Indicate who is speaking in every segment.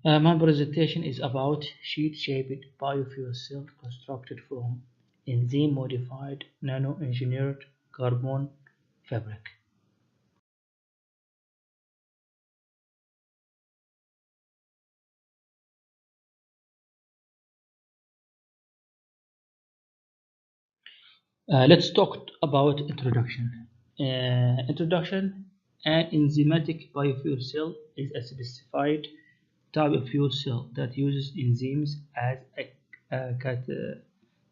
Speaker 1: My presentation is about sheet-shaped biofuel cell constructed from enzyme-modified nano-engineered carbon fabric. Let's talk about introduction. Introduction: an enzymatic biofuel cell is a specified type of fuel cell that uses enzymes as a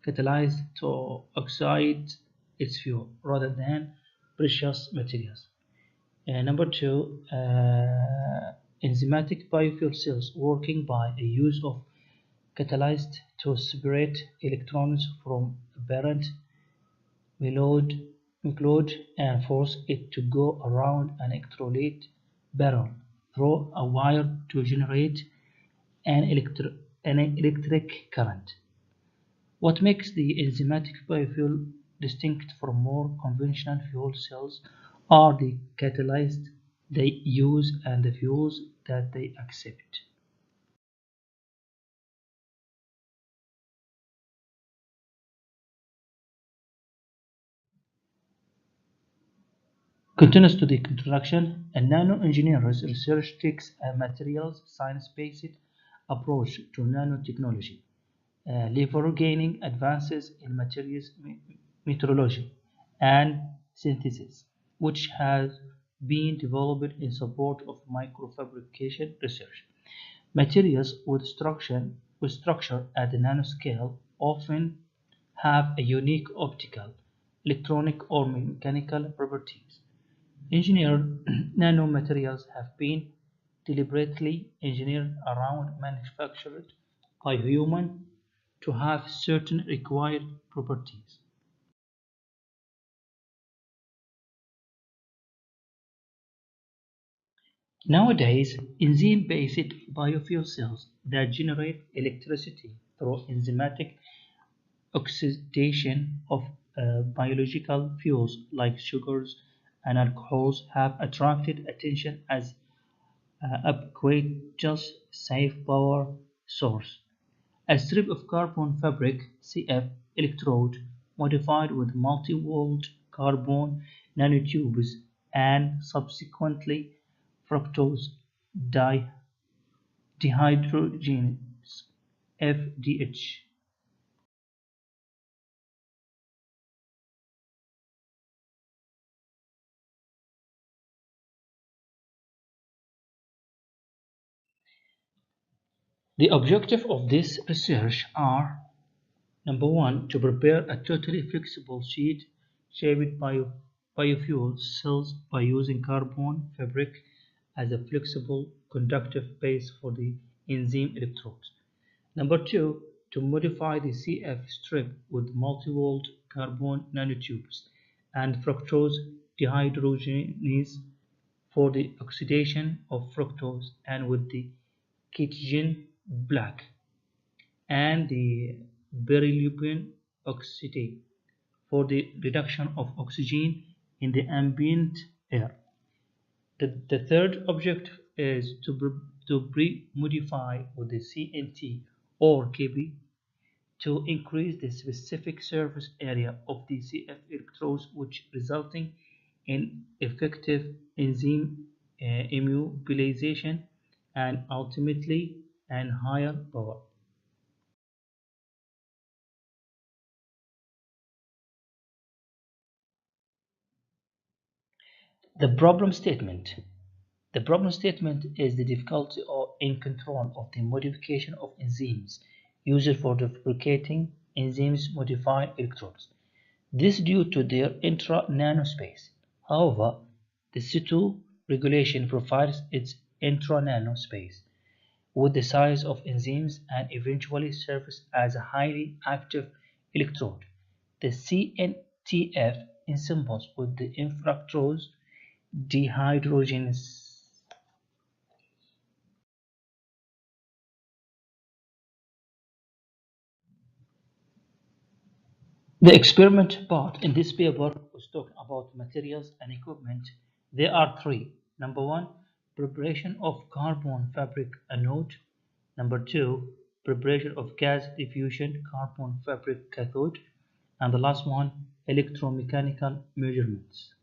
Speaker 1: catalyst to oxide its fuel rather than precious materials. Number two, enzymatic biofuel cells working by the use of catalyst to separate electrons from parent molecule and force it to go around an electrolyte barrel through a wire to generate an electric current. What makes the enzymatic biofuel distinct from more conventional fuel cells are the catalysts they use and the fuels that they accept. Continues to the introduction, a nano-engineering research takes a materials science-based approach to nanotechnology, leveraging advances in materials metrology and synthesis, which has been developed in support of microfabrication research. Materials with structure at the nanoscale often have a unique optical, electronic, or mechanical properties. Engineered nanomaterials have been deliberately engineered around manufactured by humans to have certain required properties. Nowadays, enzyme-based biofuel cells that generate electricity through enzymatic oxidation of biological fuels like sugars and alcohols have attracted attention as ubiquitous safe power source. A strip of carbon fabric (CF) electrode modified with multi-walled carbon nanotubes and subsequently fructose dehydrogenase (FDH). The objectives of this research are: number one, to prepare a totally flexible sheet-shaped biofuel cells by using carbon fabric as a flexible conductive base for the enzyme electrodes. Number two, to modify the CF strip with multi-walled carbon nanotubes and fructose dehydrogenase for the oxidation of fructose and with the ketogen black and the beryllium oxidate for the reduction of oxygen in the ambient air. The third objective is to pre-modify with the CNT or KB to increase the specific surface area of the CF electrodes, which resulting in effective enzyme immobilization and ultimately and higher power. The problem statement. The problem statement is the difficulty in control of the modification of enzymes used for fabricating enzymes-modified electrodes. This due to their intra-nanospace. However, the situ regulation provides its intra-nanospace with the size of enzymes and eventually serves as a highly active electrode. The CNTF ensembles with the infructose dehydrogenase. The experiment part in this paper was talking about materials and equipment. There are three. Number one, preparation of carbon fabric anode. Number 2, preparation of gas diffusion carbon fabric cathode. And the last one, electromechanical measurements.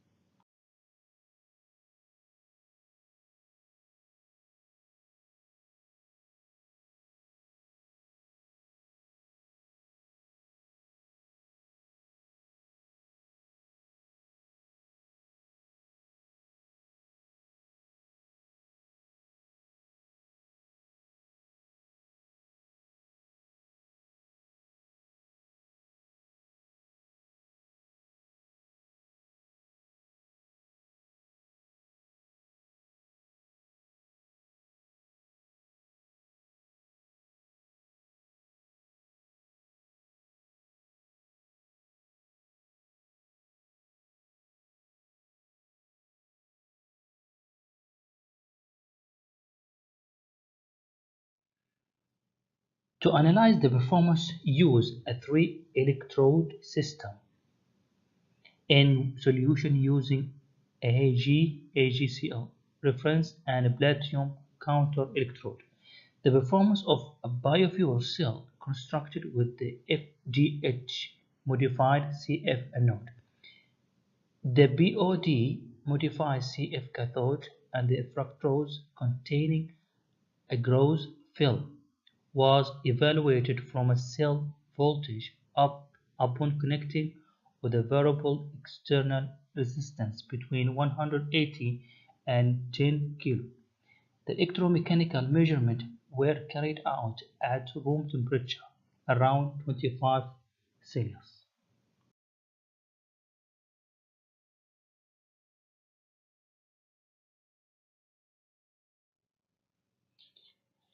Speaker 1: To analyze the performance, use a 3-electrode system in solution using AgCl reference and a platinum counter electrode. The performance of a biofuel cell constructed with the FDH modified CF anode, the BOD modified CF cathode, and the fructose containing agarose film was evaluated from a cell voltage up upon connecting with a variable external resistance between 180 and 10 kilo. The electromechanical measurements were carried out at room temperature, around 25 Celsius.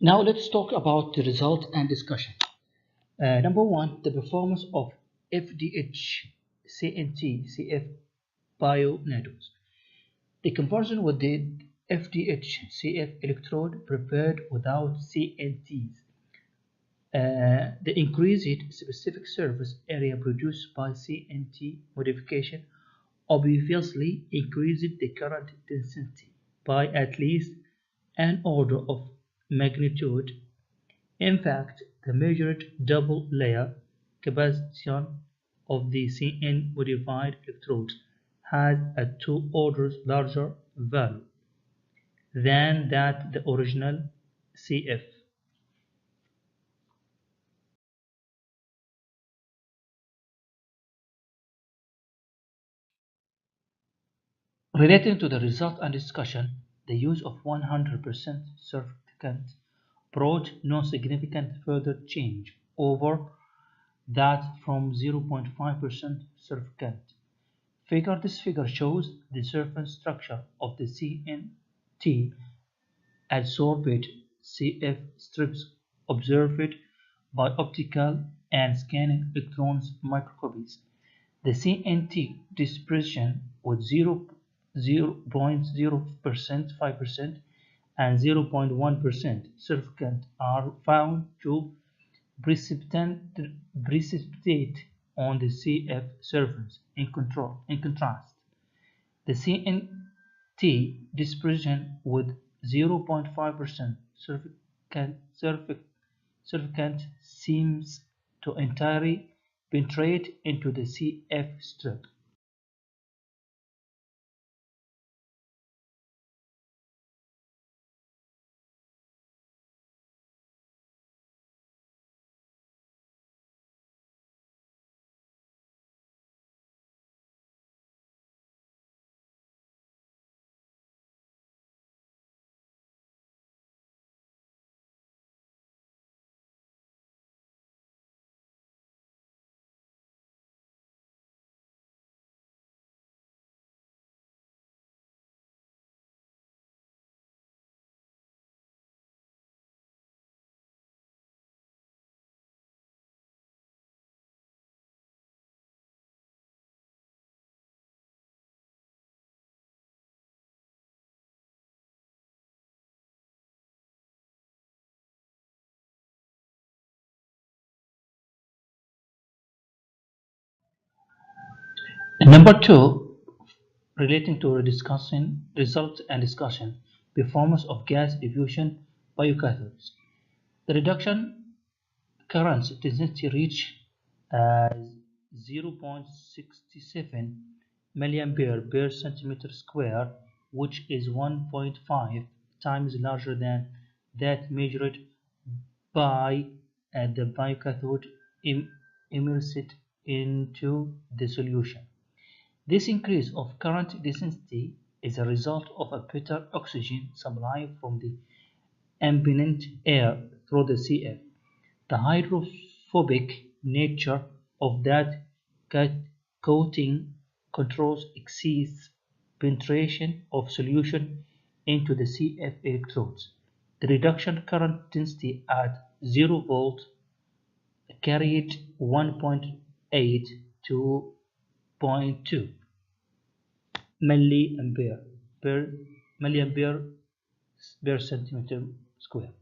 Speaker 1: Now let's talk about the result and discussion. Number one, the performance of FDH CNT CF bionanos. The comparison with the FDH CF electrode prepared without CNTs. The increased specific surface area produced by CNT modification obviously increased the current density by at least an order of magnitude. In fact, the measured double layer capacitance of the CN modified electrodes had a 2 orders larger value than that the original CF. Relating to the result and discussion, the use of 100% surfactant brought no significant further change over that from 0.5% surfactant. This figure shows the surface structure of the CNT adsorbate CF strips observed by optical and scanning electrons microscopes. The CNT dispersion with 0.0%, 5%, and 0.1% surfactant are found to precipitate on the CF surface. In contrast, the CNT dispersion with 0.5% surfactant seems to entirely penetrate into the CF strip. Number two, relating to discussing results and discussion, performance of gas diffusion biocathodes. The reduction current density reached as 0.67 milliampere per centimeter square, which is 1.5 times larger than that measured by the biocathode immersed into the solution. This increase of current density is a result of a better oxygen supply from the ambient air through the CF. The hydrophobic nature of that coating controls excess penetration of solution into the CF electrodes. The reduction current density at 0 volt carried 1.8 to zero point 0.2 milliampere per milliampere per centimeter square.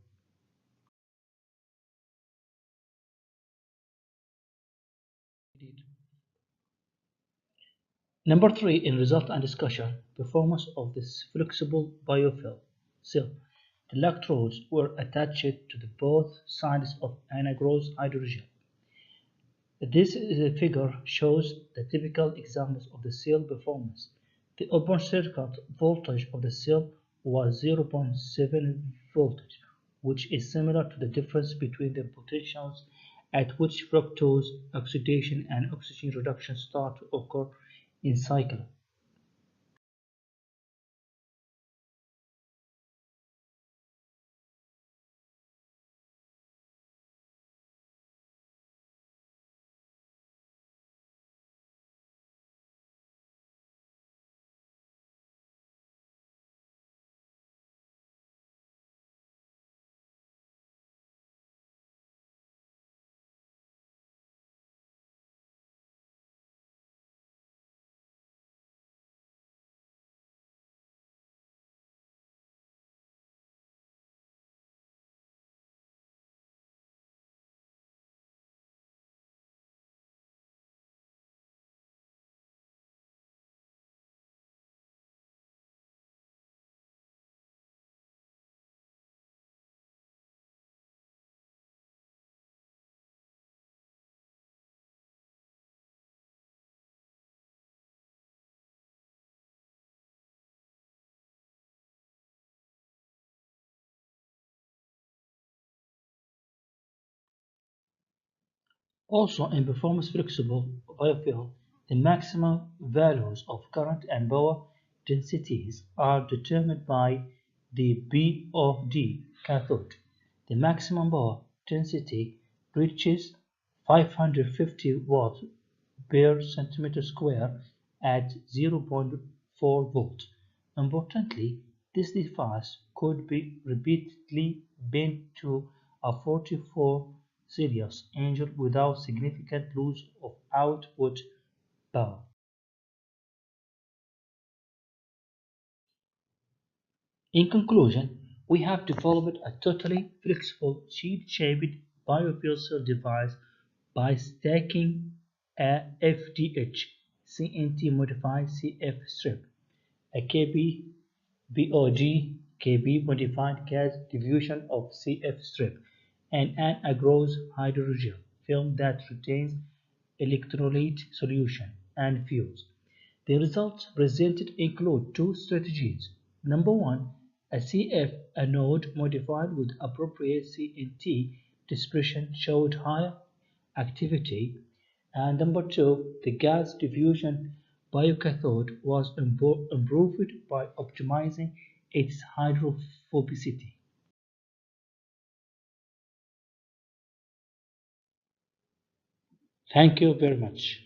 Speaker 1: Number three, in result and discussion, performance of this flexible biofuel cell. The electrodes were attached to the both sides of anhydrous hydrogen. This figure shows the typical examples of the cell performance. The open circuit voltage of the cell was 0.7 voltage, which is similar to the difference between the potentials at which fructose oxidation and oxygen reduction start to occur in cycle. Also, in performance flexible biofuel, the maximum values of current and power densities are determined by the B of D cathode. The maximum power density reaches 550 watts per centimeter square at 0.4 volt. Importantly, this device could be repeatedly bent to a 44 Celsius angle without significant loss of output power. In conclusion, we have developed a totally flexible sheet-shaped biofuel cell device by stacking a FDH CNT-modified CF strip, a KB BOD KB modified gas diffusion of CF strip, and an agarose hydrogel film that retains electrolyte solution and fuels. The results presented include two strategies. Number one, a CF anode modified with appropriate CNT dispersion showed higher activity, and number two, the gas diffusion biocathode was improved by optimizing its hydrophobicity. Thank you very much.